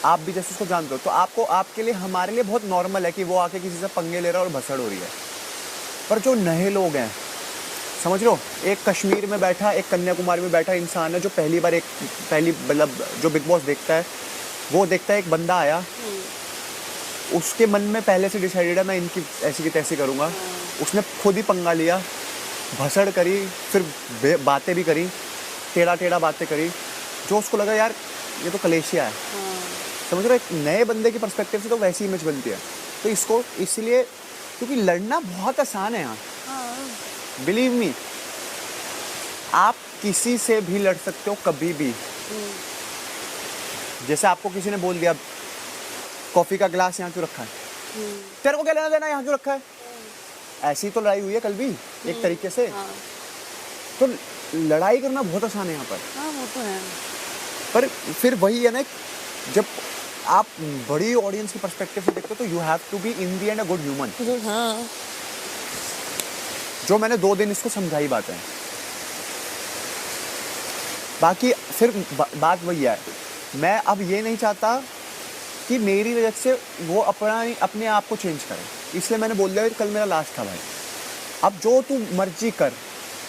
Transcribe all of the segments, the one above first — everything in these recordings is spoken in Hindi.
आप भी जैसे उसको जानते हो, तो आपको, आपके लिए, हमारे लिए बहुत नॉर्मल है कि वो आके किसी से पंगे ले रहा है और भसड़ हो रही है। पर जो नए लोग हैं, समझ लो, एक कश्मीर में बैठा, एक कन्याकुमारी में बैठा इंसान है जो पहली बार, पहली मतलब जो बिग बॉस देखता है, वो देखता है एक बंदा आया, उसके मन में पहले से डिसाइडेड है मैं इनकी ऐसी की तैसी करूँगा, उसने खुद ही पंगा लिया, भसड़ करी, फिर बातें भी करी, टेढ़ा टेढ़ा बातें करी, जो उसको लगा यार ये तो कलेशिया है। समझ रहे हो, एक नए बंदे की पर्सपेक्टिव से तो वैसी इमेज बनती है। तो इसको इसलिए, क्योंकि लड़ना बहुत आसान है यहाँ, बिलीव मी, आप किसी से भी लड़ सकते हो कभी भी। जैसे आपको किसी ने बोल दिया कॉफी का गिलास यहाँ क्यों रखा है, तेरे को क्या लेना देना यहाँ क्यों रखा है, ऐसी तो लड़ाई हुई है कल भी एक तरीके से। तो लड़ाई करना बहुत आसान है यहाँ पर। वो तो है। पर फिर वही है ना, जब आप बड़ी ऑडियंस की पर्सपेक्टिव से देखते हो तो you have to be in the end a good human. हाँ, जो मैंने 2 दिन इसको समझाई बातें, बाकी फिर बात वही है, मैं अब ये नहीं चाहता कि मेरी वजह से वो अपने आप को चेंज करे, इसलिए मैंने बोल दिया कल मेरा लास्ट था भाई, अब जो तू मर्जी कर,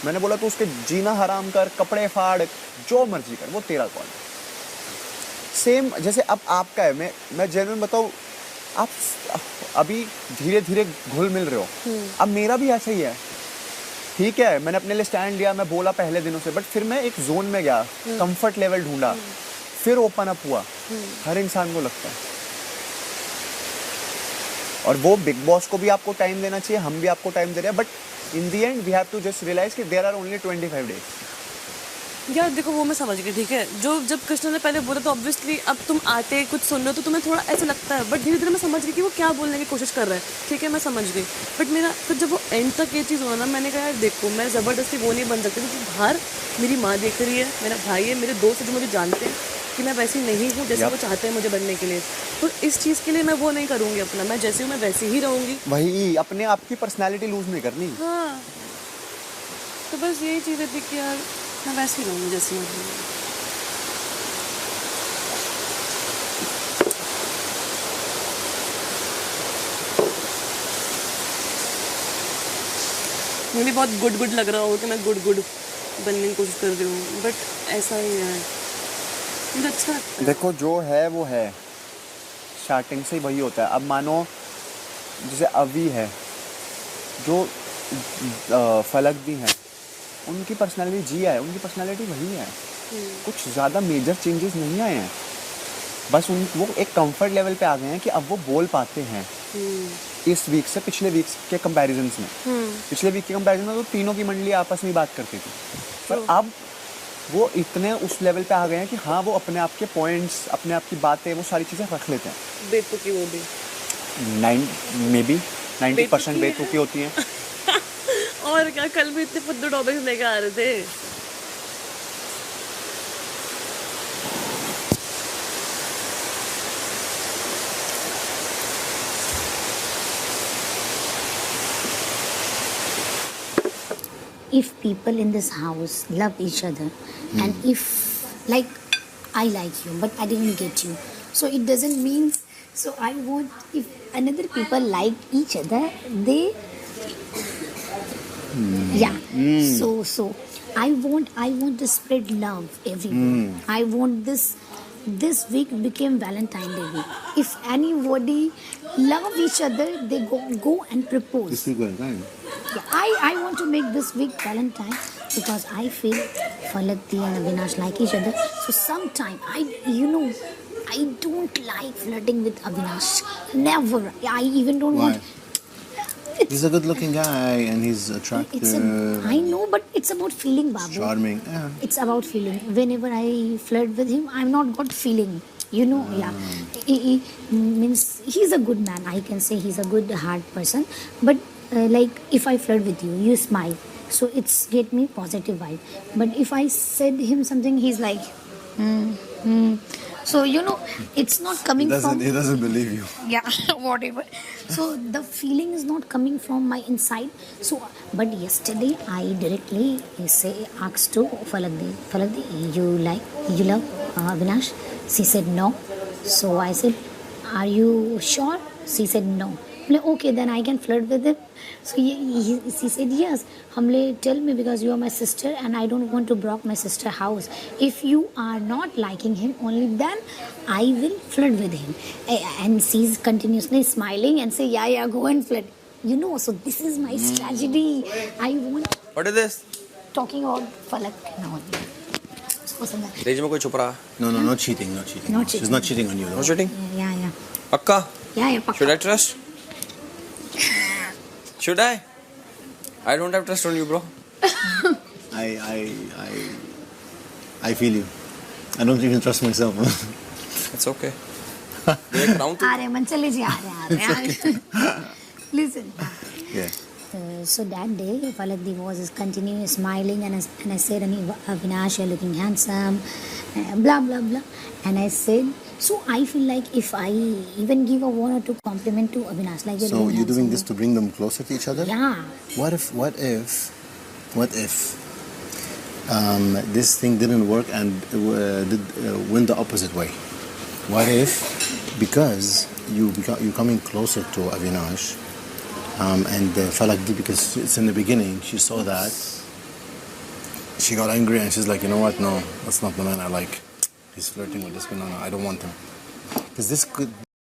मैंने बोला तू उसके जीना हराम कर, कपड़े फाड़, जो मर्जी कर, वो तेरा कॉल। सेम जैसे अब आपका है, मैं जेन्युइन बताऊँ, आप अभी धीरे धीरे घुल मिल रहे हो, अब मेरा भी ऐसा ही है। ठीक है, मैंने अपने लिए स्टैंड लिया, मैं बोला पहले दिनों से, बट फिर मैं एक जोन में गया, कंफर्ट लेवल ढूंढा, फिर ओपन अप हुआ। हर इंसान को लगता है, और वो बिग बॉस को भी आपको टाइम देना चाहिए, हम भी आपको टाइम दे रहे हैं, but in the end we have to just realise कि देयर आर ओनली 25 डेज। यार देखो, वो मैं समझ गई, ठीक है, जो जब कृष्णा ने पहले बोला तो ऑब्वियसली अब तुम आते कुछ सुन रहे हो तो तुम्हें थोड़ा ऐसा लगता है, बट धीरे धीरे मैं समझ गई कि वो क्या बोलने की कोशिश कर रहा है, ठीक है, मैं समझ गई। बट मेरा फिर जब वो एंड तक ये चीज़ हुआ ना, मैंने कहा यार देखो, मैं ज़बरदस्ती वो नहीं बन सकती, क्योंकि बाहर मेरी माँ देख रही है, मेरा भाई है, मेरे दोस्त जो मुझे जानते हैं कि मैं वैसी नहीं हूँ जैसे वो चाहते हैं मुझे बनने के लिए, तो इस चीज़ के लिए मैं वो नहीं करूँगी अपना, मैं जैसी हूँ मैं वैसी ही रहूँगी। वही, अपने आप की पर्सनैलिटी लूज नहीं करनी। हाँ, तो बस यही चीज़ें थी कि यार मैं वैसे ही रहूँगी जैसे हूँ। मुझे बहुत गुड लग रहा हो कि मैं गुड बनने की कोशिश कर रही हूँ, बट ऐसा ही है, मुझे अच्छा लगता है। देखो जो है वो है, स्टार्टिंग से ही वही होता है। अब मानो जैसे अभी है, जो फलक भी हैं, उनकी पर्सनालिटी जिया है, उनकी पर्सनालिटी वही है, कुछ ज़्यादा मेजर चेंजेस नहीं आए हैं, बस वो एक कंफर्ट लेवल पे आ गए हैं कि अब वो बोल पाते हैं। इस वीक से पिछले वीक के कंपैरिजन में, पिछले वीक के कंपैरिजन में तो तीनों की मंडली आपस में बात करती थी, पर अब वो इतने उस लेवल पे आ गए हैं कि हाँ, वो अपने आप के पॉइंट्स, अपने आप की बातें, वो सारी चीज़ें रख लेते हैं। बेतुकी वो भी 90% बेतुकी होती हैं। और क्या, कल भी इतने फुद्दू टॉपिक्स लेके आ रहे थे। If people in this house love each other, and if, like, I like you but I didn't get you, so it doesn't mean, so I want, if another people like each other, they so I want to spread love everywhere. I want this week became Valentine Day week. If anybody love each other, they go and propose. This week Valentine. Yeah, I want to make this week Valentine because I feel Falakti and Avinash like each other. So sometime I don't like flirting with Avinash. Never. I even don't Why? want. He's a good-looking guy and he's attractive. I know, but it's about feeling, Babu. Charming. Yeah. It's about feeling. Whenever I flirt with him, I'm not got feeling. Yeah. He means he's a good man. I can say he's a good heart person. But like if I flirt with you, you smile, so it's get me positive vibe. But if I said him something, he's like, So it's not coming from. He doesn't believe you. Yeah, whatever. So the feeling is not coming from my inside. So, but yesterday I directly asked to Falakdi, you love Avinash? She said no. So I said, "Are you sure?" She said, "No." I'm like, "Okay, then I can flirt with him." So she said, "Yes." Hamle, "Tell me, because you are my sister and I don't want to break my sister house. If you are not liking him, only then I will flirt with him." And she's continuously smiling and say, "Yeah, yeah, go and flirt." So this is my strategy. I want What is this? talking about Falak now. तेज में कोई छुप रहा? No cheating, no cheating. Not She's cheating. not cheating on you. No Though. cheating? Yeah. पक्का? Yeah, Pakka. Should I trust? Should I? I don't have trust on you, bro. I feel you. I don't even trust myself. It's okay. देख रहा हूँ तू. आ रहे मन चले जी, आ रहे Listen. Yeah. So that day, Falakdi was continuing smiling, and I said, "Avinash, you're looking handsome," blah blah blah. And I said, so I feel like if I even give a one or two compliment to Avinash, like So you're doing this to bring them closer to each other? Yeah. What if this thing didn't work and went the opposite way? What if, because you're coming closer to Avinash, and Falakdi, because it's in the beginning, she saw that, she got angry and she's like, you know what? No, that's not the man I like. He's flirting with this man. No, I don't want him. Because this could